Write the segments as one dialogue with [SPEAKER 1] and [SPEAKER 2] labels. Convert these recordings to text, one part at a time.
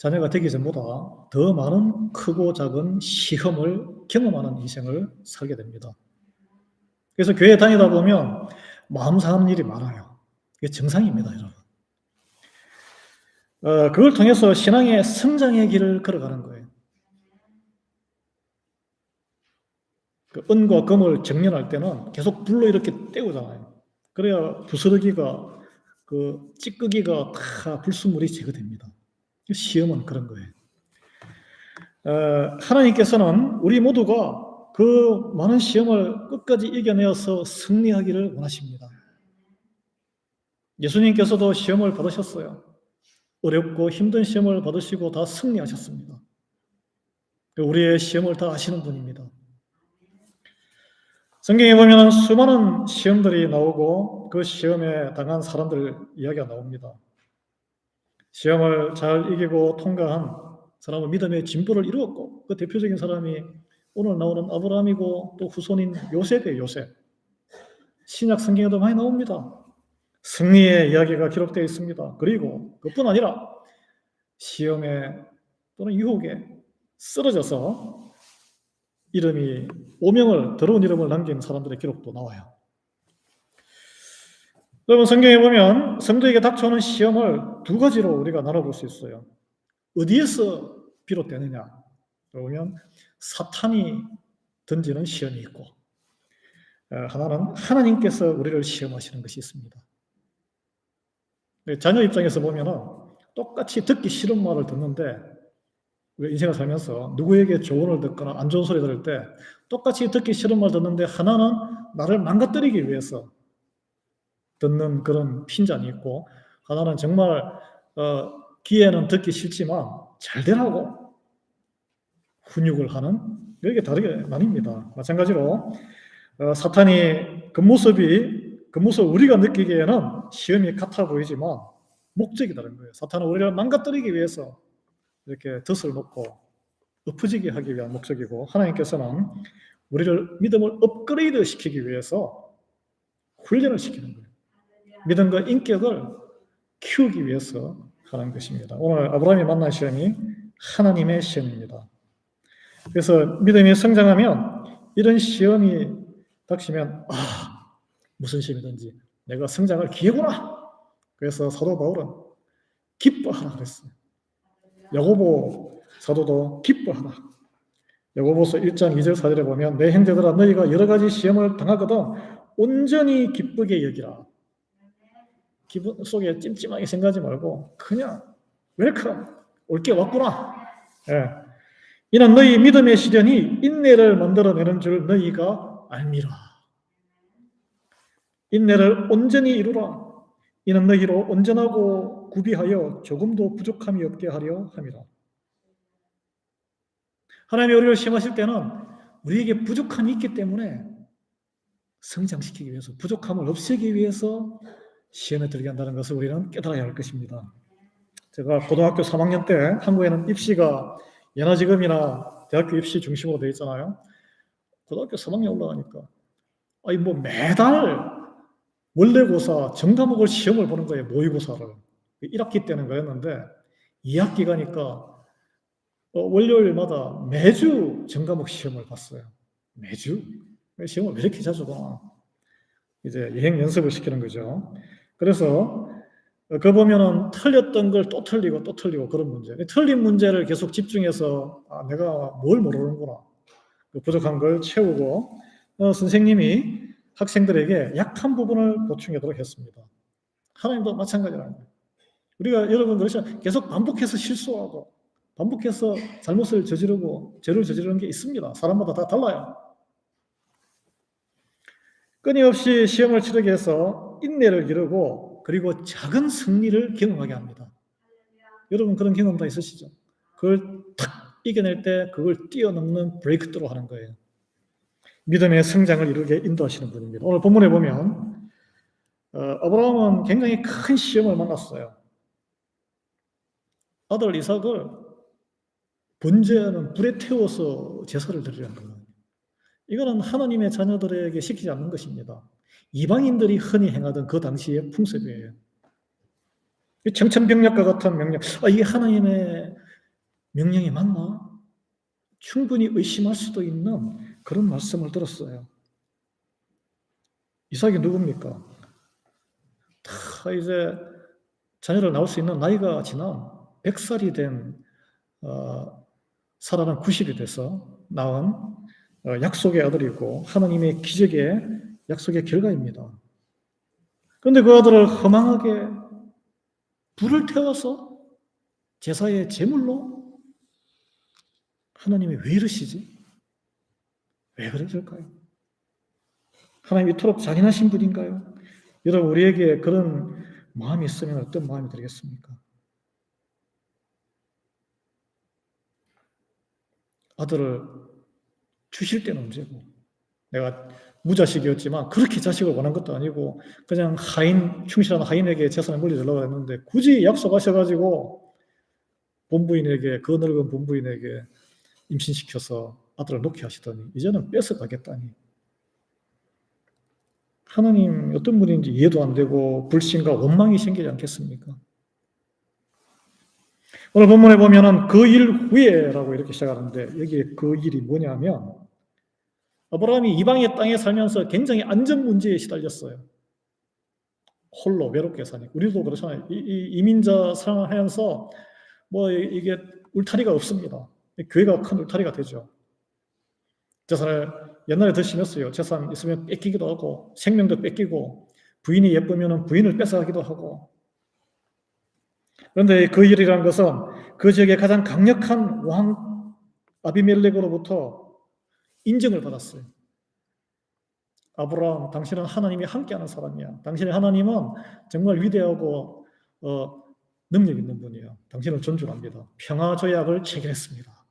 [SPEAKER 1] 자녀가 되기 전보다 더 많은 크고 작은 시험을 경험하는 인생을 살게 됩니다. 그래서 교회 다니다 보면 마음 상하는 일이 많아요. 이게 정상입니다, 여러분. 그걸 통해서 신앙의 성장의 길을 걸어가는 거예요. 그 은과 금을 정련할 때는 계속 불로 이렇게 떼우잖아요. 그래야 부스러기가 그 찌꺼기가 다 불순물이 제거됩니다. 시험은 그런 거예요. 하나님께서는 우리 모두가 그 많은 시험을 끝까지 이겨내어서 승리하기를 원하십니다. 예수님께서도 시험을 받으셨어요. 어렵고 힘든 시험을 받으시고 다 승리하셨습니다. 우리의 시험을 다 아시는 분입니다. 성경에 보면 수많은 시험들이 나오고 그 시험에 당한 사람들 이야기가 나옵니다. 시험을 잘 이기고 통과한 사람은 믿음의 진보를 이루었고 그 대표적인 사람이 오늘 나오는 아브라함이고 또 후손인 요셉이에요. 요셉. 신약 성경에도 많이 나옵니다. 승리의 이야기가 기록되어 있습니다. 그리고 그뿐 아니라 시험에 또는 유혹에 쓰러져서 이름이 오명을 더러운 이름을 남긴 사람들의 기록도 나와요. 여러분 성경에 보면 성도에게 닥쳐오는 시험을 두 가지로 우리가 나눠볼 수 있어요. 어디에서 비롯되느냐 그러면 사탄이 던지는 시험이 있고 하나는 하나님께서 우리를 시험하시는 것이 있습니다. 자녀 입장에서 보면 똑같이 듣기 싫은 말을 듣는데 인생을 살면서 누구에게 조언을 듣거나 안 좋은 소리 들을 때 똑같이 듣기 싫은 말 듣는데 하나는 나를 망가뜨리기 위해서 듣는 그런 핀잔이 있고 하나는 정말 귀에는 듣기 싫지만 잘 되라고 훈육을 하는 이게 다르게 나뉩니다. 마찬가지로 사탄이 겉모습 우리가 느끼기에는 시험이 같아 보이지만 목적이 다른 거예요. 사탄은 우리를 망가뜨리기 위해서 이렇게 덫을 놓고 엎어지게 하기 위한 목적이고 하나님께서는 우리를 믿음을 업그레이드 시키기 위해서 훈련을 시키는 거예요. 믿음과 인격을 키우기 위해서 하는 것입니다. 오늘 아브라함이 만난 시험이 하나님의 시험입니다. 그래서 믿음이 성장하면 이런 시험이 닥치면 무슨 시험이든지 내가 성장할 기회구나. 그래서 사도 바울은 기뻐하라 그랬어요. 야고보 사도도 기뻐하라. 야고보서 1장 2절 4절에 보면 내 형제들아 너희가 여러 가지 시험을 당하거든 온전히 기쁘게 여기라. 기분 속에 찜찜하게 생각하지 말고 그냥 웰컴 올 게 왔구나. 이는 너희 믿음의 시련이 인내를 만들어내는 줄 너희가 알미라. 인내를 온전히 이루라. 이는 너희로 온전하고 구비하여 조금도 부족함이 없게 하려 함이라. 하나님이 우리를 시험하실 때는 우리에게 부족함이 있기 때문에 성장시키기 위해서 부족함을 없애기 위해서 시험에 들게 한다는 것을 우리는 깨달아야 할 것입니다. 제가 고등학교 3학년 때 한국에는 입시가 예나 지금이나 대학교 입시 중심으로 되어 있잖아요. 고등학교 3학년 올라가니까 매달 원래고사 전과목을 시험을 보는 거예요. 모의고사를. 1학기 때는 그랬는데 2학기 가니까 월요일마다 매주 전과목 시험을 봤어요. 매주? 시험을 왜 이렇게 자주 봐? 이제 여행 연습을 시키는 거죠. 그래서 그거 보면은 틀렸던 걸 또 틀리고 또 틀리고 그런 문제. 틀린 문제를 계속 집중해서 내가 뭘 모르는구나. 부족한 걸 채우고 선생님이 학생들에게 약한 부분을 보충하도록 했습니다. 하나님도 마찬가지라는 거예요. 우리가 여러분 그렇죠. 계속 반복해서 실수하고 반복해서 잘못을 저지르고 죄를 저지르는 게 있습니다. 사람마다 다 달라요. 끊임없이 시험을 치르게 해서 인내를 기르고 그리고 작은 승리를 경험하게 합니다. 여러분 그런 경험 다 있으시죠? 그걸 탁 이겨낼 때 그걸 뛰어넘는 브레이크트로 하는 거예요. 믿음의 성장을 이루게 인도하시는 분입니다. 오늘 본문에 보면 아브라함은 굉장히 큰 시험을 만났어요. 아들 이삭을 번제하는 불에 태워서 제사를 드리라는 거예요. 이거는 하나님의 자녀들에게 시키지 않는 것입니다. 이방인들이 흔히 행하던 그 당시의 풍습이에요. 청천벽력과 같은 명령. 이게 하나님의 명령이 맞나? 충분히 의심할 수도 있는 그런 말씀을 들었어요. 이삭이 누굽니까? 다 이제 자녀를 낳을 수 있는 나이가 지난 100살이 된 사라는 90이 돼서 낳은 약속의 아들이고 하나님의 기적의 약속의 결과입니다. 그런데 그 아들을 허망하게 불을 태워서 제사의 제물로 하나님이 왜 이러시지? 왜 그러실까요? 하나님 이토록 잔인하신 분인가요? 여러분, 우리에게 그런 마음이 있으면 어떤 마음이 들겠습니까? 아들을 주실 때는 언제고, 내가 무자식이었지만 그렇게 자식을 원한 것도 아니고 그냥 충실한 하인에게 재산을 물려주려고 했는데 굳이 약속하셔가지고 본부인에게, 그 늙은 본부인에게 임신시켜서 아들을 놓게 하시더니 이제는 뺏어가겠다니. 하나님 어떤 분인지 이해도 안 되고 불신과 원망이 생기지 않겠습니까? 오늘 본문에 보면은 그 일 후에라고 이렇게 시작하는데 여기에 그 일이 뭐냐면 아브라함이 이방의 땅에 살면서 굉장히 안전 문제에 시달렸어요. 홀로 외롭게 사니. 우리도 그렇잖아요. 이민자 생활하면서 뭐 이게 울타리가 없습니다. 교회가 큰 울타리가 되죠. 재산을 옛날에 더 심했어요. 재산 있으면 뺏기기도 하고 생명도 뺏기고 부인이 예쁘면 부인을 뺏어가기도 하고. 그런데 그 일이라는 것은 그 지역의 가장 강력한 왕 아비멜렉으로부터 인정을 받았어요. 아브라함, 당신은 하나님이 함께하는 사람이야. 당신의 하나님은 정말 위대하고 능력 있는 분이에요. 당신을 존중합니다. 평화 조약을 체결했습니다.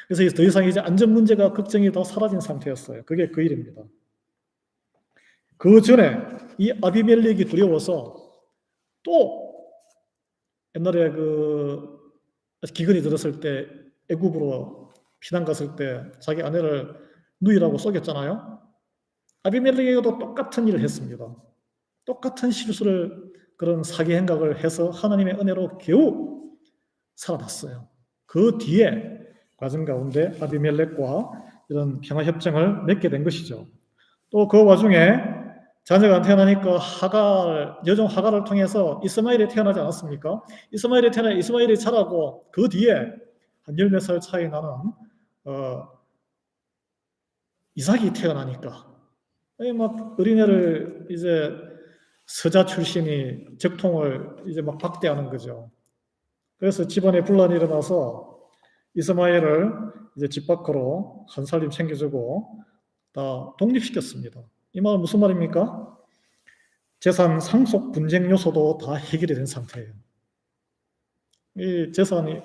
[SPEAKER 1] 그래서 더 이상 이제 안전 문제가 걱정이 다 사라진 상태였어요. 그게 그 일입니다. 그 전에 이 아비멜렉이 두려워서 또 옛날에 그 기근이 들었을 때 애굽으로 피난 갔을 때 자기 아내를 누이라고 속였잖아요. 아비멜렉에게도 똑같은 일을 했습니다. 똑같은 실수를, 그런 사기 행각을 해서 하나님의 은혜로 겨우 살아났어요. 그 뒤에 과정 가운데 아비멜렉과 이런 평화협정을 맺게 된 것이죠. 또 그 와중에 자녀가 안 태어나니까 여종 하갈을 통해서 이스마엘이 태어나지 않았습니까? 이스마엘이 자라고 그 뒤에 한 10몇 살 차이 나는 이삭이 태어나니까 막 어린애를 이제 서자 출신이 적통을 이제 막 박대하는 거죠. 그래서 집안에 분란이 일어나서 이스마엘을 이제 집 밖으로 한 살림 챙겨주고 다 독립시켰습니다. 이 말은 무슨 말입니까? 재산 상속 분쟁 요소도 다 해결이 된 상태예요. 이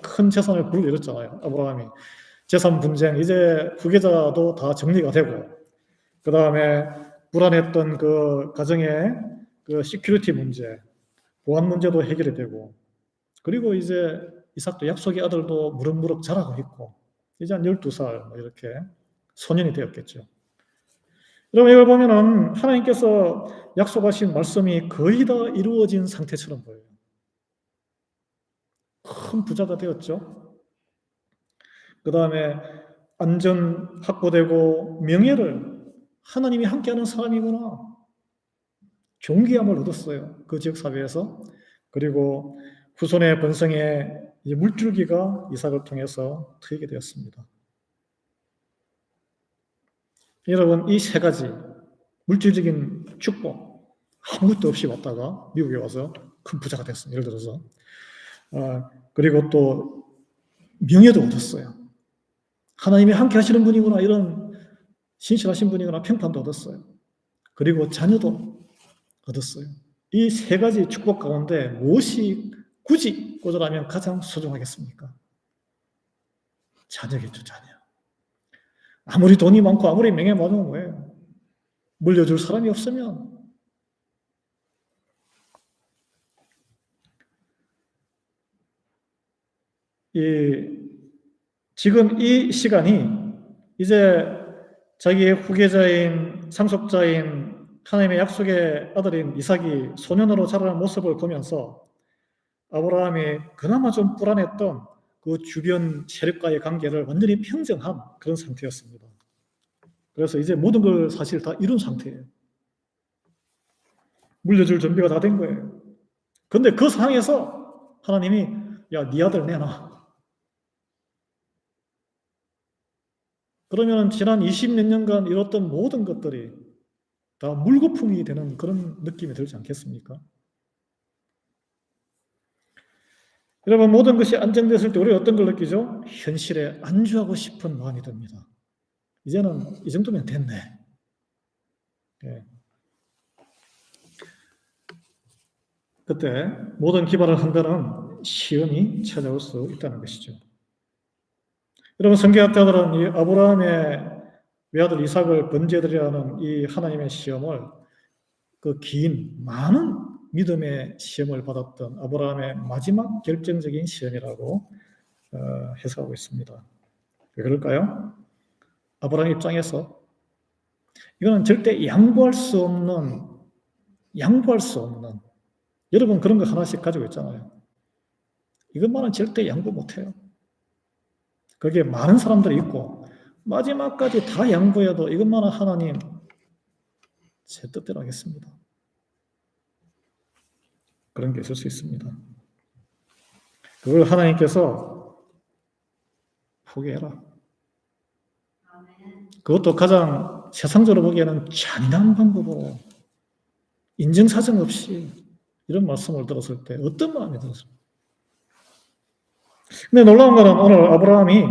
[SPEAKER 1] 큰 재산을 불러일으켰잖아요. 아브라함이. 재산 분쟁, 이제 후계자도 다 정리가 되고, 그 다음에 불안했던 그 가정의 그 시큐리티 문제, 보안 문제도 해결이 되고, 그리고 이제 이삭도 약속의 아들도 무럭무럭 자라고 있고, 이제 한 12살 뭐 이렇게 소년이 되었겠죠. 여러분, 이걸 보면은 하나님께서 약속하신 말씀이 거의 다 이루어진 상태처럼 보여요. 큰 부자가 되었죠. 그 다음에 안전 확보되고 명예를, 하나님이 함께하는 사람이구나, 존귀함을 얻었어요. 그 지역 사회에서. 그리고 후손의 번성의 물줄기가 이삭을 통해서 트이게 되었습니다. 여러분, 이 세 가지 물질적인 축복, 아무것도 없이 왔다가 미국에 와서 큰 부자가 됐어요. 예를 들어서. 그리고 또 명예도 얻었어요. 하나님이 함께 하시는 분이구나, 이런 신실하신 분이구나 평판도 얻었어요. 그리고 자녀도 얻었어요. 이 세 가지 축복 가운데 무엇이 굳이 꽂으라면 가장 소중하겠습니까? 자녀겠죠, 자녀. 아무리 돈이 많고 아무리 명예 많으면 뭐예요? 물려줄 사람이 없으면. 지금 이 시간이 이제 자기의 후계자인 상속자인 하나님의 약속의 아들인 이삭이 소년으로 자라는 모습을 보면서 아브라함이 그나마 좀 불안했던 그 주변 세력과의 관계를 완전히 평정한 그런 상태였습니다. 그래서 이제 모든 걸 사실 다 이룬 상태예요. 물려줄 준비가 다 된 거예요. 근데 그 상황에서 하나님이 야, 네 아들 내놔. 그러면 지난 20몇 년간 이뤘던 모든 것들이 다 물거품이 되는 그런 느낌이 들지 않겠습니까? 여러분, 모든 것이 안정됐을 때 우리가 어떤 걸 느끼죠? 현실에 안주하고 싶은 마음이 듭니다. 이제는 이 정도면 됐네. 예. 그때 모든 기반을 한다는 시험이 찾아올 수 있다는 것이죠. 여러분, 성경학자들은 이 아브라함의 외아들 이삭을 번제드리라는 이 하나님의 시험을 그 긴 많은 믿음의 시험을 받았던 아브라함의 마지막 결정적인 시험이라고 해석하고 있습니다. 왜 그럴까요? 아브라함 입장에서 이거는 절대 양보할 수 없는 여러분 그런 거 하나씩 가지고 있잖아요. 이것만은 절대 양보 못해요. 거기에 많은 사람들이 있고 마지막까지 다 양보해도 이것만은 하나님 제 뜻대로 하겠습니다. 그런 게 있을 수 있습니다. 그걸 하나님께서 포기해라. 그것도 가장 세상적으로 보기에는 잔인한 방법으로 인정사정 없이 이런 말씀을 들었을 때 어떤 마음이 들었습니까? 근데 놀라운 것은 오늘 아브라함이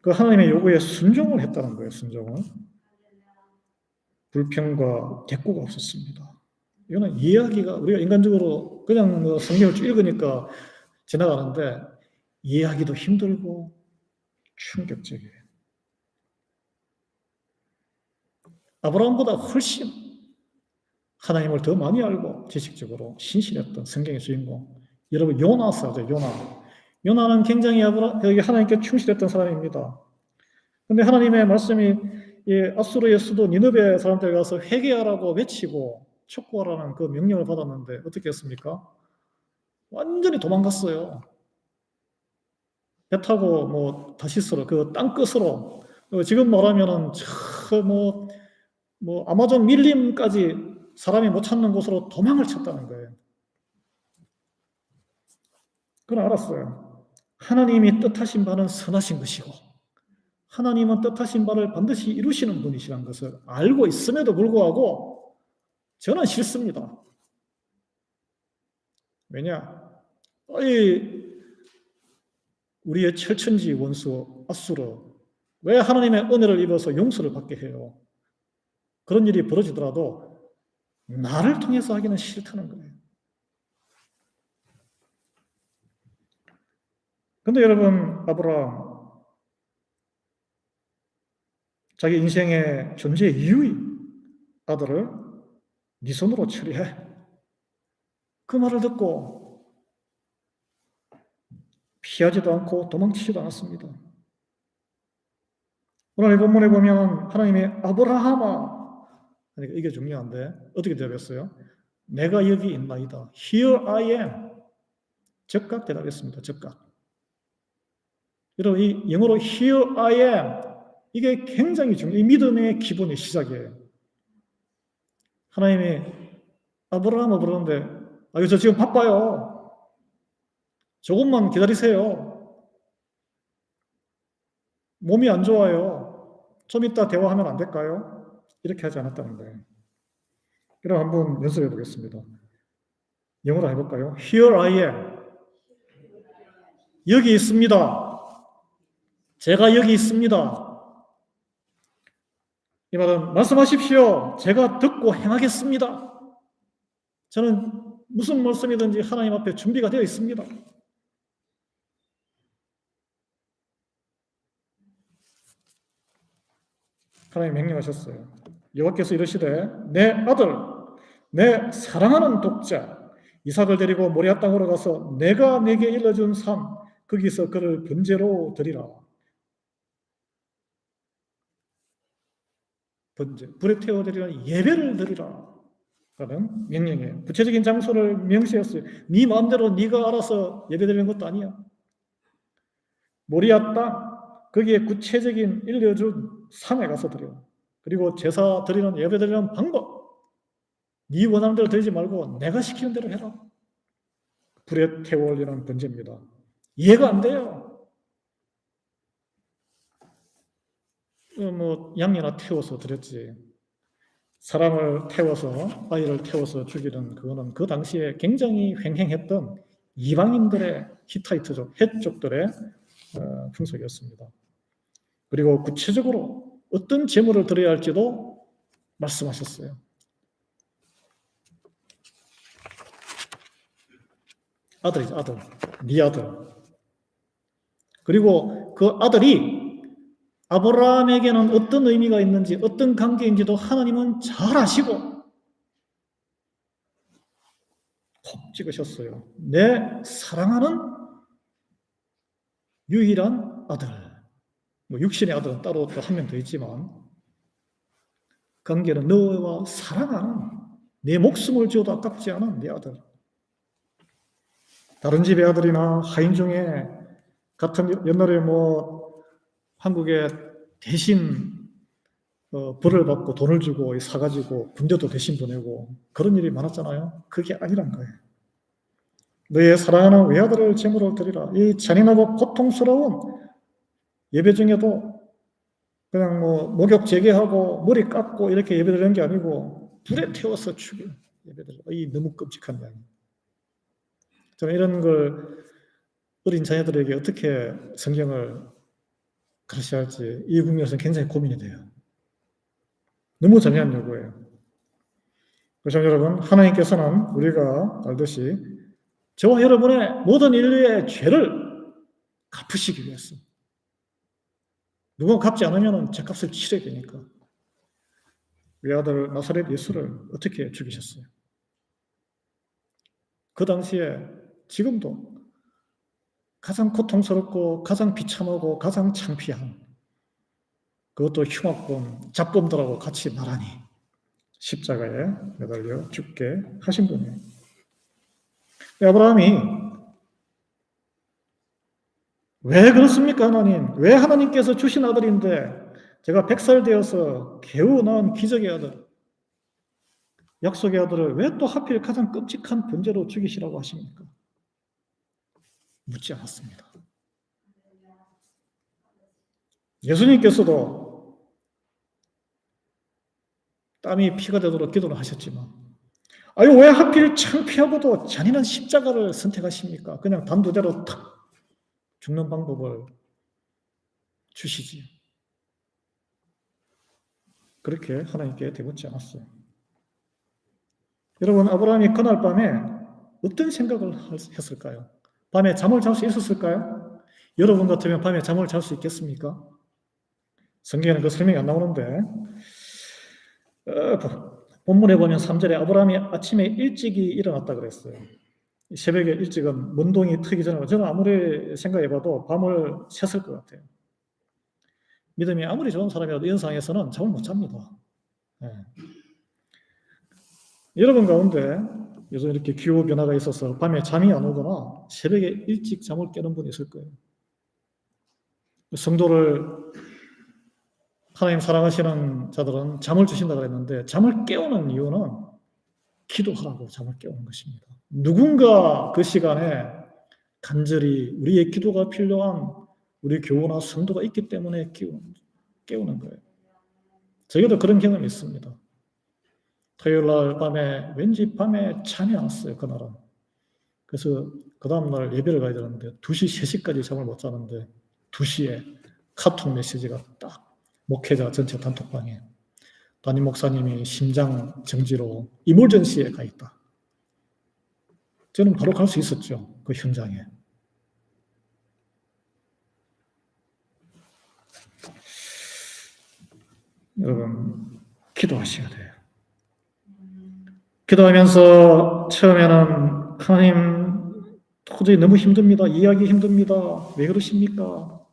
[SPEAKER 1] 그 하나님의 요구에 순종을 했다는 거예요. 순종을. 불평과 객고가 없었습니다. 이거는 이해하기가 우리가 인간적으로 그냥 성경을 쭉 읽으니까 지나가는데 이해하기도 힘들고 충격적이에요. 아브라함보다 훨씬 하나님을 더 많이 알고 지식적으로 신실했던 성경의 주인공. 여러분 요나스죠. 요나는 굉장히 하나님께 충실했던 사람입니다. 그런데 하나님의 말씀이 아수르의 수도 니느베 사람들 가서 회개하라고 외치고 촉구하라는 그 명령을 받았는데 어떻게 했습니까? 완전히 도망갔어요. 배 타고 뭐 다시스로 그 땅 끝으로 지금 말하면은 뭐 아마존 밀림까지 사람이 못 찾는 곳으로 도망을 쳤다는 거예요. 그건 알았어요. 하나님이 뜻하신 바는 선하신 것이고 하나님은 뜻하신 바를 반드시 이루시는 분이시라는 것을 알고 있음에도 불구하고 저는 싫습니다. 왜냐? 우리의 철천지 원수 아수르 왜 하나님의 은혜를 입어서 용서를 받게 해요? 그런 일이 벌어지더라도 나를 통해서 하기는 싫다는 거예요. 근데 여러분, 아브라함 자기 인생의 존재 이유의 아들을 네 손으로 처리해. 그 말을 듣고 피하지도 않고 도망치지도 않았습니다. 오늘 이 본문에 보면 하나님이 아브라함아, 그러니까 이게 중요한데 어떻게 대답했어요? 내가 여기 있나이다. Here I am. 즉각 대답했습니다. 즉각. 여러분 이 영어로 Here I am 이게 굉장히 중요해요. 이 믿음의 기본의 시작이에요. 하나님이 아브라함을 부르는데 저 지금 바빠요. 조금만 기다리세요. 몸이 안 좋아요. 좀 이따 대화하면 안 될까요? 이렇게 하지 않았다는 거예요. 그럼 한번 연습해 보겠습니다. 영어로 해볼까요? Here I am. 여기 있습니다. 제가 여기 있습니다. 이 말은 말씀하십시오. 제가 듣고 행하겠습니다. 저는 무슨 말씀이든지 하나님 앞에 준비가 되어 있습니다. 하나님 명령하셨어요. 여호와께서 이르시되 내 아들, 내 사랑하는 독자 이삭을 데리고 모리아 땅으로 가서 내가 내게 일러준 산 거기서 그를 번제로 드리라. 번제, 불에 태워드리라 예배를 드리라. 라는 명령이에요. 구체적인 장소를 명시했어요. 네 마음대로 네가 알아서 예배드리는 것도 아니야. 모리아 땅 거기에 구체적인 일려준 산에 가서 드려. 그리고 제사 드리는 예배 드리는 방법 네 원하는 대로 드리지 말고 내가 시키는 대로 해라. 불에 태워 올리는 번제입니다. 이해가 안 돼요. 뭐 양이나 태워서 드렸지. 사람을 태워서 아이를 태워서 죽이는 그거는 그 당시에 굉장히 횡행했던 이방인들의 히타이트족, 헷족들의 풍속이었습니다. 그리고 구체적으로 어떤 제물을 드려야 할지도 말씀하셨어요. 아들이죠, 아들. 네 아들. 그리고 그 아들이 아브라함에게는 어떤 의미가 있는지, 어떤 관계인지도 하나님은 잘 아시고 콕 찍으셨어요. 내 사랑하는 유일한 아들. 뭐 육신의 아들은 따로 또 한 명 더 있지만 관계는 너와 사랑하는 내 목숨을 주어도 아깝지 않은 내 아들. 다른 집의 아들이나 하인 중에 같은 옛날에 뭐 한국에 대신 벌을 받고 돈을 주고 사가지고 군대도 대신 보내고 그런 일이 많았잖아요. 그게 아니란 거예요. 너의 사랑하는 외아들을 제물로 드리라. 이 잔인하고 고통스러운 예배 중에도 그냥 뭐 목욕 재개하고 머리 깎고 이렇게 예배 드리는 게 아니고 불에 태워서 죽여 예배 드려. 이 너무 끔찍한 이야기. 저는 이런 걸 어린 자녀들에게 어떻게 성경을 가르쳐야 할지 이 국면에서 굉장히 고민이 돼요. 너무 전해한 요구예요. 그래서 여러분, 하나님께서는 우리가 알듯이 저와 여러분의 모든 인류의 죄를 갚으시기 위해서 누가 갚지 않으면 죄값을 치러야 되니까 외아들 나사렛 예수를 어떻게 죽이셨어요? 그 당시에 지금도 가장 고통스럽고 가장 비참하고 가장 창피한 그것도 흉악범, 잡범들하고 같이 나란히 십자가에 매달려 죽게 하신 분이에요. 아브라함이 왜 그렇습니까, 하나님? 왜 하나님께서 주신 아들인데 제가 100살 되어서 겨우 낳은 기적의 아들, 약속의 아들을 왜 또 하필 가장 끔찍한 번제로 죽이시라고 하십니까? 묻지 않았습니다. 예수님께서도 땀이 피가 되도록 기도를 하셨지만 아유 왜 하필 창피하고도 잔인한 십자가를 선택하십니까? 그냥 단두대로 탁 죽는 방법을 주시지. 그렇게 하나님께 대묻지 않았어요. 여러분 아브라함이 그날 밤에 어떤 생각을 했을까요? 밤에 잠을 잘 수 있었을까요? 여러분 같으면 밤에 잠을 잘 수 있겠습니까? 성경에는 그 설명이 안 나오는데 본문에 보면 3절에 아브라함이 아침에 일찍이 일어났다 그랬어요. 새벽에 일찍은 문동이 트기 전에 저는 아무리 생각해봐도 밤을 샜을 것 같아요. 믿음이 아무리 좋은 사람이라도 이런 상황에서는 잠을 못 잡니다. 네. 여러분 가운데 요즘 이렇게 기후 변화가 있어서 밤에 잠이 안 오거나 새벽에 일찍 잠을 깨는 분이 있을 거예요. 성도를 하나님 사랑하시는 자들은 잠을 주신다고 했는데 잠을 깨우는 이유는 기도하라고 잠을 깨우는 것입니다. 누군가 그 시간에 간절히 우리의 기도가 필요한 우리 교우나 성도가 있기 때문에 깨우는 거예요. 저희도 그런 경험이 있습니다. 토요일 날 밤에 왠지 밤에 잠이 안 왔어요. 그날은. 그래서 그 다음날 예배를 가야 되는데 2시, 3시까지 잠을 못 자는데 2시에 카톡 메시지가 딱 목회자 전체 단톡방에 담임 목사님이 심장 정지로 이물전시에 가 있다. 저는 바로 갈 수 있었죠. 그 현장에. 여러분 기도하셔야 돼요. 기도하면서 처음에는 하나님 도저히 너무 힘듭니다. 이해하기 힘듭니다. 왜 그러십니까?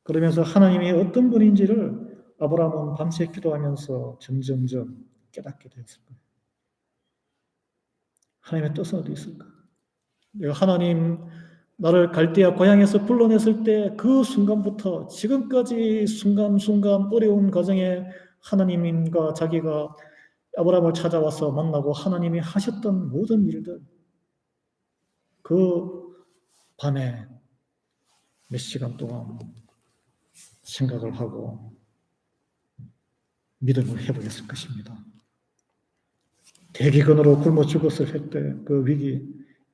[SPEAKER 1] 그러면서 하나님이 어떤 분인지를 아브라함은 밤새 기도하면서 점점점 깨닫게 되었을 거예요. 하나님의 뜻은 어디 있을까? 내가 하나님 나를 갈대아 고향에서 불러냈을 때 그 순간부터 지금까지 순간순간 어려운 과정에 하나님과 자기가 아브라함을 찾아와서 만나고 하나님이 하셨던 모든 일들, 그 밤에 몇 시간 동안 생각을 하고 믿음을 회복했을 것입니다. 대기근으로 굶어 죽었을 때 그 위기,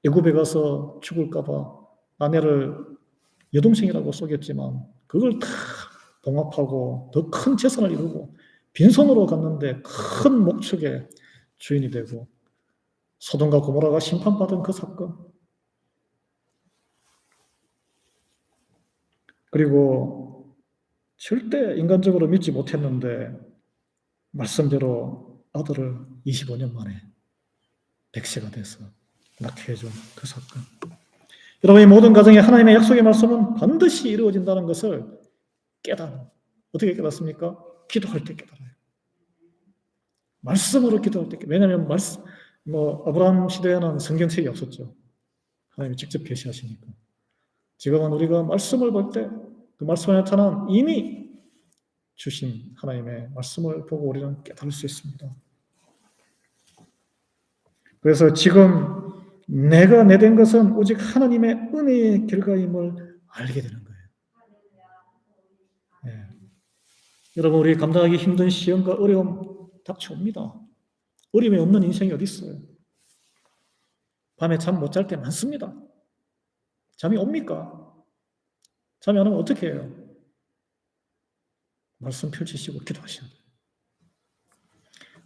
[SPEAKER 1] 애굽에 가서 죽을까봐 아내를 여동생이라고 속였지만 그걸 다 봉합하고 더 큰 재산을 이루고 빈손으로 갔는데 큰 목축의 주인이 되고 소돔과 고모라가 심판받은 그 사건, 그리고 절대 인간적으로 믿지 못했는데 말씀대로 아들을 25년 만에 백세가 돼서 낳게 해준 그 사건. 여러분의 모든 가정에 하나님의 약속의 말씀은 반드시 이루어진다는 것을 어떻게 깨닫습니까? 기도할 때 깨달아요. 말씀으로 기도할 때. 왜냐하면 아브라함 시대에는 성경책이 없었죠. 하나님이 직접 계시하시니까. 지금은 우리가 말씀을 볼 때 그 말씀에 나타난 이미 주신 하나님의 말씀을 보고 우리는 깨달을 수 있습니다. 그래서 지금 내가 내된 것은 오직 하나님의 은혜의 결과임을 알게 되는 거예요. 네. 여러분, 우리 감당하기 힘든 시험과 어려움 닥쳐옵니다. 어려움이 없는 인생이 어디 있어요? 밤에 잠 못 잘 때 많습니다. 잠이 옵니까? 잠이 안 오면 어떻게 해요? 말씀 펼치시고 기도하셔야 돼요.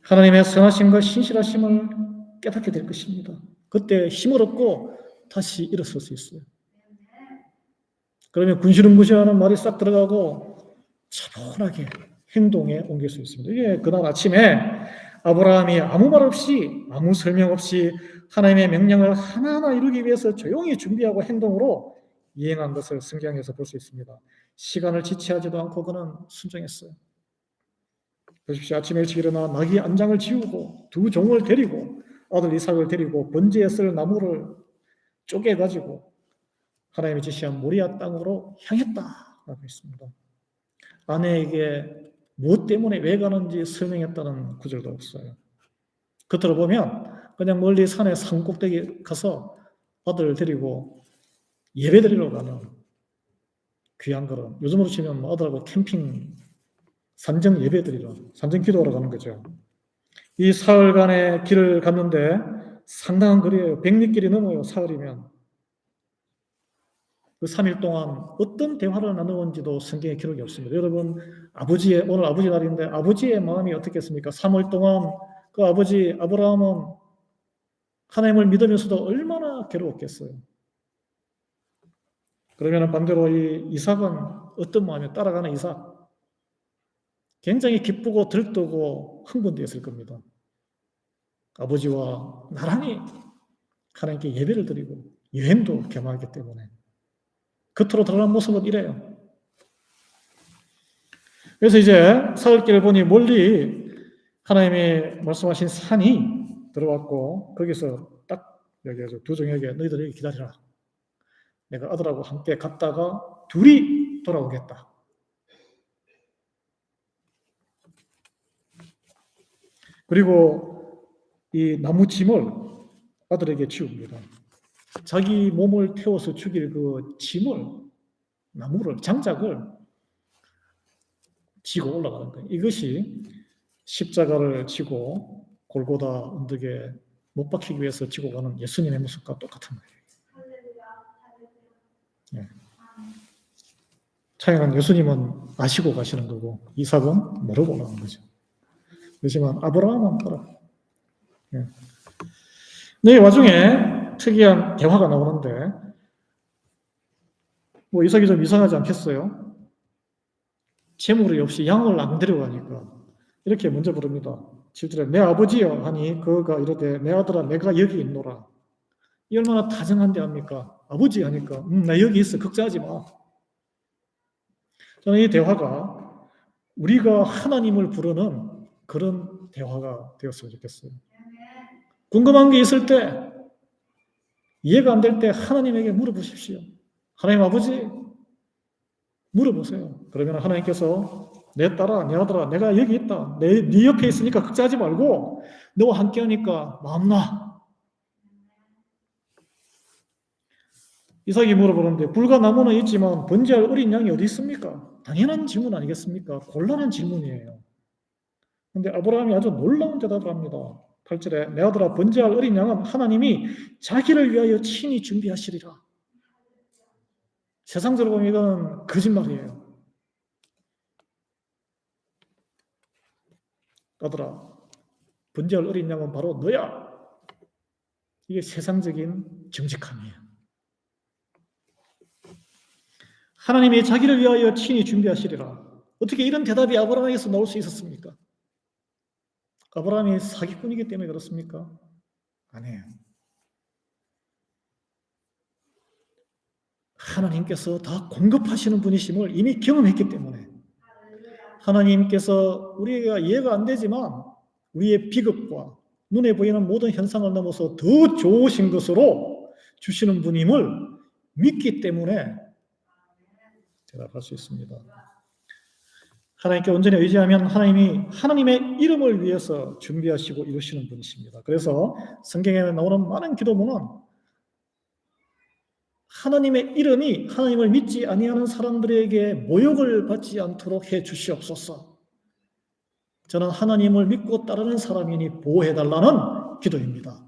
[SPEAKER 1] 하나님의 선하심과 신실하심을 깨닫게 될 것입니다. 그때 힘을 얻고 다시 일어설 수 있어요. 그러면 군시름부시하는 말이 싹 들어가고 차분하게 행동에 옮길 수 있습니다. 이게 그날 아침에 아브라함이 아무 말 없이, 아무 설명 없이 하나님의 명령을 하나하나 이루기 위해서 조용히 준비하고 행동으로 이행한 것을 성경에서 볼 수 있습니다. 시간을 지체하지도 않고 그는 순종했어요. 보십시오. 아침에 일찍 일어나 나귀 안장을 지우고 두 종을 데리고 아들 이삭을 데리고 번제에 쓸 나무를 쪼개가지고 하나님이 지시한 모리아 땅으로 향했다라고 했습니다. 아내에게 무엇 때문에 왜 가는지 설명했다는 구절도 없어요. 겉으로 보면 그냥 멀리 산에 산꼭대기 가서 아들을 데리고 예배 드리러 가는 귀한 걸음. 요즘으로 치면 아들하고 캠핑 산정 예배 드리러, 산정 기도하러 가는 거죠. 이 사흘간의 길을 갔는데 상당한 거리예요. 100리길이 넘어요. 사흘이면. 그 3일 동안 어떤 대화를 나누었는지도 성경에 기록이 없습니다. 여러분, 오늘 아버지 날인데 아버지의 마음이 어떻겠습니까? 3월 동안 그 아버지 아브라함은 하나님을 믿으면서도 얼마나 괴로웠겠어요. 그러면 반대로 이 이삭은 어떤 마음이에요? 따라가는 이삭. 굉장히 기쁘고 들뜨고 흥분되었을 겁니다. 아버지와 나란히 하나님께 예배를 드리고 여행도 겸하기 때문에 겉으로 드러난 모습은 이래요. 그래서 이제 사흘길을 보니 멀리 하나님이 말씀하신 산이 들어왔고 거기서 딱 여기에서 두 종에게 너희들 여기 기다리라. 내가 아들하고 함께 갔다가 둘이 돌아오겠다. 그리고 이 나무 짐을 아들에게 지웁니다. 자기 몸을 태워서 죽일 그 짐을, 나무를, 장작을 지고 올라가는 거예요. 이것이 십자가를 지고 골고다 언덕에 못 박히기 위해서 지고 가는 예수님의 모습과 똑같은 거예요. 네. 차이는 예수님은 아시고 가시는 거고 이삭은 모르고 가는 거죠. 그렇지만 아브라함은 알아. 네. 이 와중에 특이한 대화가 나오는데 이삭이 좀 이상하지 않겠어요? 재물이 없이 양을 안 데려가니까 이렇게 먼저 부릅니다. 7절에 내 아버지여 하니 그가 이르되 내 아들아 내가 여기 있노라. 이 얼마나 다정한 대화입니까? 아버지 하니까 나 여기 있어. 걱정하지 마. 저는 이 대화가 우리가 하나님을 부르는 그런 대화가 되었으면 좋겠어요. 궁금한 게 있을 때 이해가 안 될 때 하나님에게 물어보십시오. 하나님 아버지, 물어보세요. 그러면 하나님께서 내 딸아, 내 아들아, 내가 여기 있다. 네 옆에 있으니까 걱정하지 말고 너와 함께 하니까 마음 놔. 이삭이 물어보는데 불과 나무는 있지만 번제할 어린 양이 어디 있습니까? 당연한 질문 아니겠습니까? 곤란한 질문이에요. 근데 아브라함이 아주 놀라운 대답을 합니다. 8절에 내 아들아 번제할 어린 양은 하나님이 자기를 위하여 친히 준비하시리라. 세상적으로 보면 이건 거짓말이에요. 아들아, 번제할 어린 양은 바로 너야. 이게 세상적인 정직함이에요. 하나님이 자기를 위하여 친히 준비하시리라. 어떻게 이런 대답이 아브라함에게서 나올 수 있었습니까? 아브라함이 사기꾼이기 때문에 그렇습니까? 아니에요. 하나님께서 다 공급하시는 분이심을 이미 경험했기 때문에 하나님께서 우리가 이해가 안 되지만 우리의 비극과 눈에 보이는 모든 현상을 넘어서 더 좋으신 것으로 주시는 분임을 믿기 때문에 대답할 수 있습니다. 하나님께 온전히 의지하면 하나님이 하나님의 이름을 위해서 준비하시고 이루시는 분이십니다. 그래서 성경에 나오는 많은 기도문은 하나님의 이름이 하나님을 믿지 아니하는 사람들에게 모욕을 받지 않도록 해 주시옵소서. 저는 하나님을 믿고 따르는 사람이니 보호해달라는 기도입니다.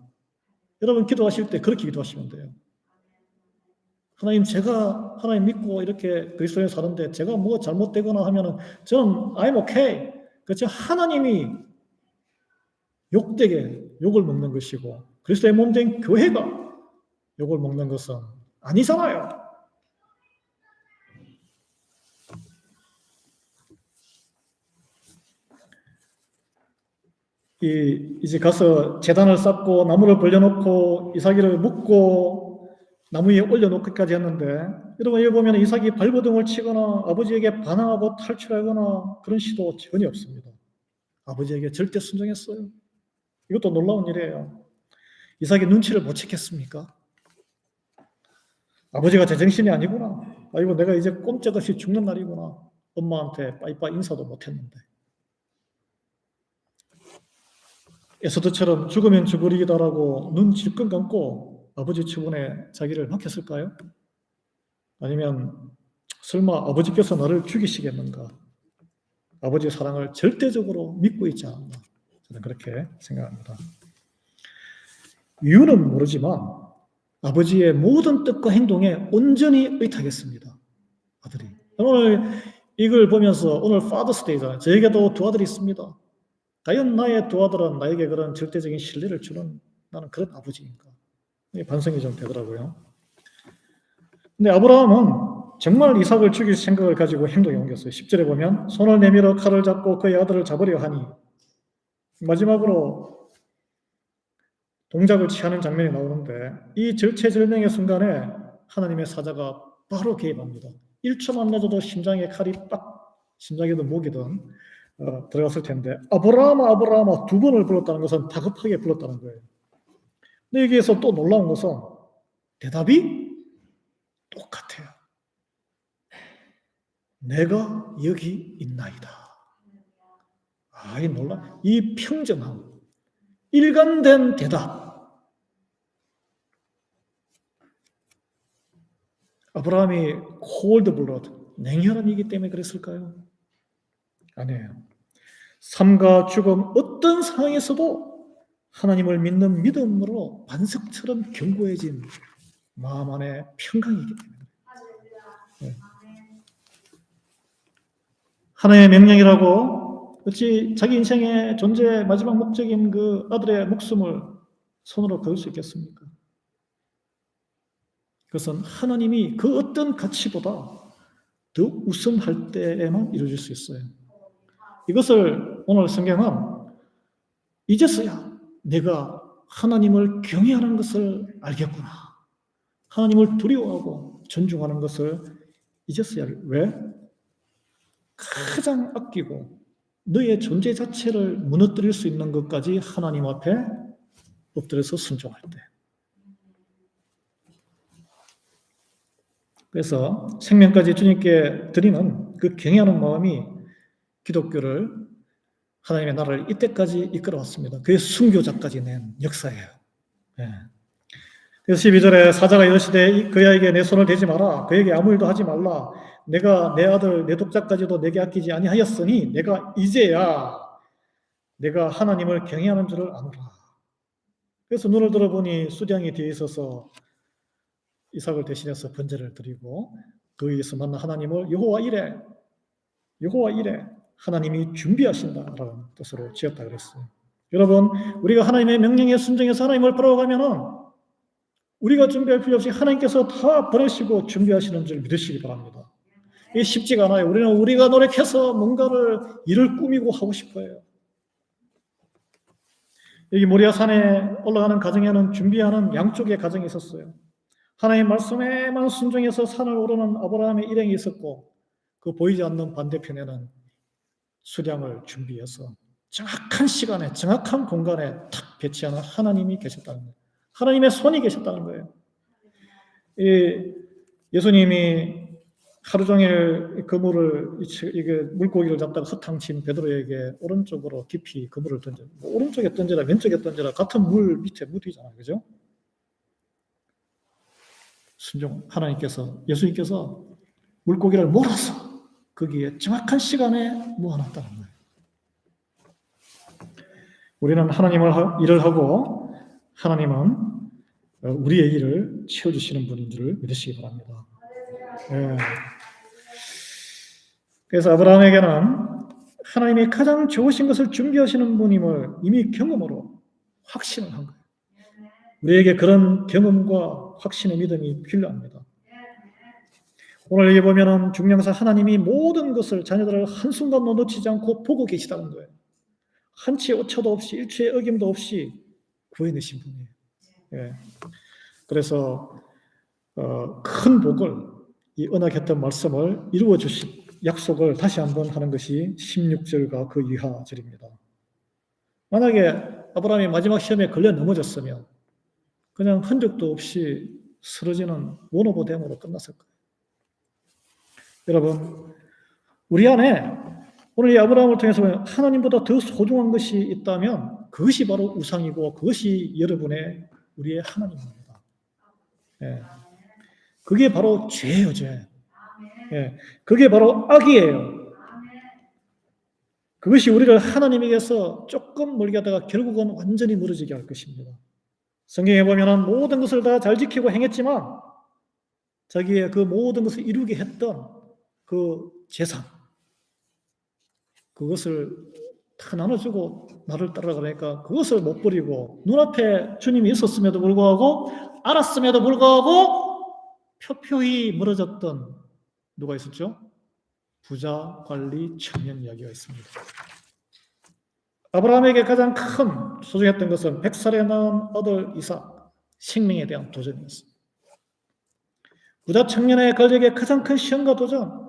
[SPEAKER 1] 여러분 기도하실 때 그렇게 기도하시면 돼요. 하나님, 제가 하나님 믿고 이렇게 그리스도인으로 사는데 제가 뭐 잘못되거나 하면은 저는 I'm okay. 그렇지 하나님이 욕되게 욕을 먹는 것이고 그리스도의 몸된 교회가 욕을 먹는 것은 아니잖아요. 이제 가서 제단을 쌓고 나무를 벌려놓고 이삭이를 묶고 나무 위에 올려놓기까지 했는데 여러분 여기 보면 이삭이 발버둥을 치거나 아버지에게 반항하고 탈출하거나 그런 시도 전혀 없습니다. 아버지에게 절대 순종했어요. 이것도 놀라운 일이에요. 이삭이 눈치를 못 채겠습니까? 아버지가 제정신이 아니구나. 아이고 내가 이제 꼼짝없이 죽는 날이구나. 엄마한테 빠이빠이 인사도 못했는데. 에서드처럼 죽으면 죽으리이다라고 눈 질끈 감고 아버지 처분에 자기를 맡겼을까요? 아니면 설마 아버지께서 나를 죽이시겠는가? 아버지의 사랑을 절대적으로 믿고 있지 않나? 저는 그렇게 생각합니다. 이유는 모르지만 아버지의 모든 뜻과 행동에 온전히 의탁했습니다. 아들이. 오늘 이걸 보면서 오늘 파더스 데이잖아요. 저에게도 두 아들이 있습니다. 과연 나의 두 아들은 나에게 그런 절대적인 신뢰를 주는 나는 그런 아버지인가? 반성이 좀 되더라고요. 근데 아브라함은 정말 이삭을 죽일 생각을 가지고 행동에 옮겼어요. 10절에 보면 손을 내밀어 칼을 잡고 그의 아들을 잡으려 하니 마지막으로 동작을 취하는 장면이 나오는데 이 절체절명의 순간에 하나님의 사자가 바로 개입합니다. 1초만 늦어도 심장에 칼이 딱 심장이든 목이든 들어갔을 텐데 아브라함아 아브라함아 두 번을 불렀다는 것은 다급하게 불렀다는 거예요. 근데 여기에서 또 놀라운 것은 대답이 똑같아요. 내가 여기 있나이다. 이 놀라. 이 평정함, 일관된 대답. 아브라함이 콜드 블러드, 냉혈한 이기 때문에 그랬을까요? 아니에요. 삶과 죽음 어떤 상황에서도 하나님을 믿는 믿음으로 반석처럼 견고해진 마음 안에 평강이기 때문에. 네. 하나님의 명령이라고 어찌 자기 인생의 존재의 마지막 목적인 그 아들의 목숨을 손으로 그을 수 있겠습니까? 그것은 하나님이 그 어떤 가치보다 더 우선할 때에만 이루어질 수 있어요. 이것을 오늘 성경은 이제서야 내가 하나님을 경외하는 것을 알겠구나. 하나님을 두려워하고 존중하는 것을 이제서야 왜? 가장 아끼고 너의 존재 자체를 무너뜨릴 수 있는 것까지 하나님 앞에 엎드려서 순종할 때. 그래서 생명까지 주님께 드리는 그 경외하는 마음이 기독교를, 하나님의 나라를 이때까지 이끌어왔습니다. 그의 순교자까지 낸 역사예요. 예. 그래서 12절에 사자가 이르시되 그에게 내 손을 대지 마라. 그에게 아무 일도 하지 말라. 내가 내 아들 내 독자까지도 내게 아끼지 아니하였으니 내가 이제야 내가 하나님을 경외하는 줄을 아노라. 그래서 눈을 들어보니 수량이 뒤에 있어서 이삭을 대신해서 번제를 드리고 그에게서 만난 하나님을 여호와 이레 하나님이 준비하신다라는 뜻으로 지었다 그랬어요. 여러분, 우리가 하나님의 명령에 순종해서 하나님을 따라가면은 우리가 준비할 필요 없이 하나님께서 다 보내시고 준비하시는 줄 믿으시기 바랍니다. 이게 쉽지가 않아요. 우리가 노력해서 뭔가를 일을 꾸미고 하고 싶어요. 여기 모리아산에 올라가는 과정에는 준비하는 양쪽의 과정이 있었어요. 하나님 말씀에만 순종해서 산을 오르는 아브라함의 일행이 있었고 그 보이지 않는 반대편에는 수량을 준비해서 정확한 시간에 정확한 공간에 탁 배치하는 하나님이 계셨다는 거예요. 하나님의 손이 계셨다는 거예요. 예수님이 하루 종일 물고기를 잡다가 허탕친 베드로에게 오른쪽으로 깊이 그물을 던져. 오른쪽에 던져라 왼쪽에 던져라 같은 물 밑에 묻히잖아요. 그죠? 순종 하나님께서 예수님께서 물고기를 몰아서 거기에 정확한 시간에 모아놨다는 거예요. 우리는 하나님을 일을 하고 하나님은 우리의 일을 채워주시는 분인 줄 믿으시기 바랍니다. 네. 그래서 아브라함에게는 하나님이 가장 좋으신 것을 준비하시는 분임을 이미 경험으로 확신을 한 거예요. 우리에게 그런 경험과 확신의 믿음이 필요합니다. 오늘 여기 보면은 중명사 하나님이 모든 것을 자녀들을 한순간도 놓치지 않고 보고 계시다는 거예요. 한치의 오차도 없이 일초의 어김도 없이 구해내신 분이에요. 예. 그래서 큰 복을 이 언약했던 말씀을 이루어 주신 약속을 다시 한번 하는 것이 16절과 그 이하 절입니다. 만약에 아브라함이 마지막 시험에 걸려 넘어졌으면 그냥 흔적도 없이 쓰러지는 원오버댐으로 끝났을 거예요. 여러분, 우리 안에 오늘 이 아브라함을 통해서 하나님보다 더 소중한 것이 있다면 그것이 바로 우상이고 그것이 여러분의 우리의 하나님입니다. 예. 그게 바로 죄예요, 죄. 예. 그게 바로 악이에요. 그것이 우리를 하나님에게서 조금 멀게 하다가 결국은 완전히 멀어지게 할 것입니다. 성경에 보면 모든 것을 다 잘 지키고 행했지만 자기의 그 모든 것을 이루게 했던 그 재산, 그것을 다 나눠주고 나를 따라가니까 그것을 못 버리고 눈앞에 주님이 있었음에도 불구하고 알았음에도 불구하고 표표히 멀어졌던 누가 있었죠? 부자, 관리, 청년 이야기가 있습니다. 아브라함에게 가장 큰 소중했던 것은 100살에 낳은 아들 이삭, 생명에 대한 도전이었습니다. 부자 청년의 권력의 가장 큰 시험과 도전,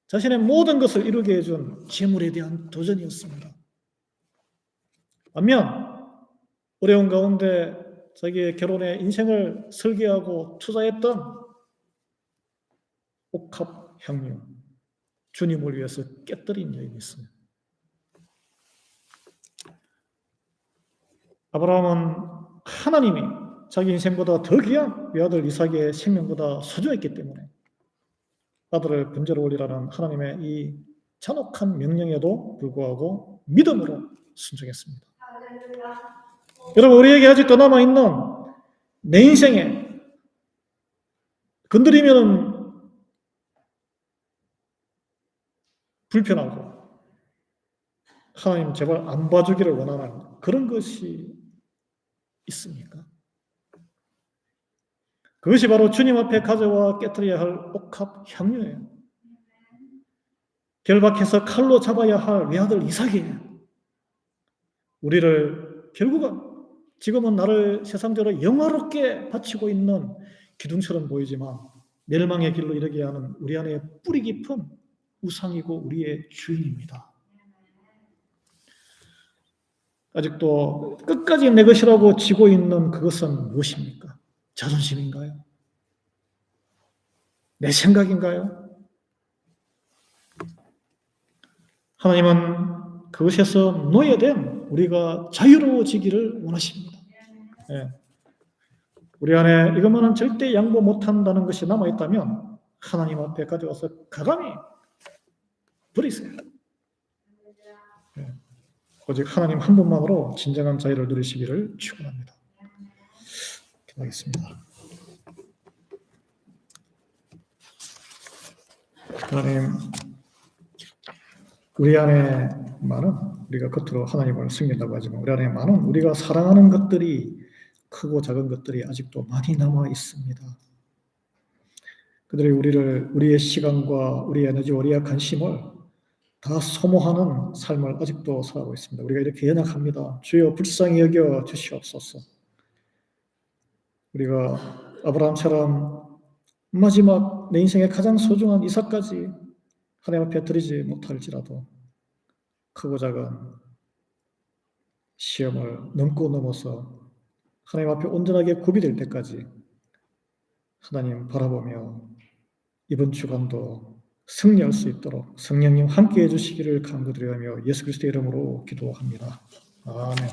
[SPEAKER 1] 자신의 모든 것을 이루게 해준 재물에 대한 도전이었습니다. 반면 어려운 가운데 자기의 결혼의 인생을 설계하고 투자했던 옥합 향유, 주님을 위해서 깨뜨린 여인이 있어요. 아브라함은 하나님이 자기 인생보다 더 귀한 외아들 이삭의 생명보다 소중했기 때문에 아들을 번제로 올리라는 하나님의 이 잔혹한 명령에도 불구하고 믿음으로 순종했습니다. 여러분, 우리에게 아직도 남아있는 내 인생에 건드리면 불편하고 하나님 제발 안 봐주기를 원하는 그런 것이 있습니까? 그것이 바로 주님 앞에 가져와 깨뜨려야 할 옥합 향유예요. 결박해서 칼로 잡아야 할 외아들 이삭이에요. 우리를 결국은 지금은 나를 세상적으로 영화롭게 바치고 있는 기둥처럼 보이지만 멸망의 길로 이르게 하는 우리 안에 뿌리 깊은 우상이고 우리의 주인입니다. 아직도 끝까지 내 것이라고 쥐고 있는 그것은 무엇입니까? 자존심인가요? 내 생각인가요? 하나님은 그것에서 노예된 우리가 자유로워지기를 원하십니다. 예. 우리 안에 이것만은 절대 양보 못한다는 것이 남아있다면 하나님 앞에 가져와서 가감히 버리세요. 예. 오직 하나님 한 분만으로 진정한 자유를 누리시기를 축원합니다. 기도하겠습니다. 하나님, 우리 안에 많은, 우리가 겉으로 하나님을 섬긴다고 하지만 우리 안에 많은 우리가 사랑하는 것들이, 크고 작은 것들이 아직도 많이 남아 있습니다. 그들이 우리의 시간과 우리의 에너지, 우리의 관심을 다 소모하는 삶을 아직도 살아가고 있습니다. 우리가 이렇게 연약합니다. 주여 불쌍히 여겨 주시옵소서. 우리가 아브라함처럼 마지막 내 인생의 가장 소중한 이삭까지 하나님 앞에 드리지 못할지라도 크고 작은 시험을 넘고 넘어서 하나님 앞에 온전하게 구비될 때까지 하나님 바라보며 이번 주간도 승리할 수 있도록 성령님 함께해 주시기를 간구드리며 예수 그리스도의 이름으로 기도합니다. 아멘.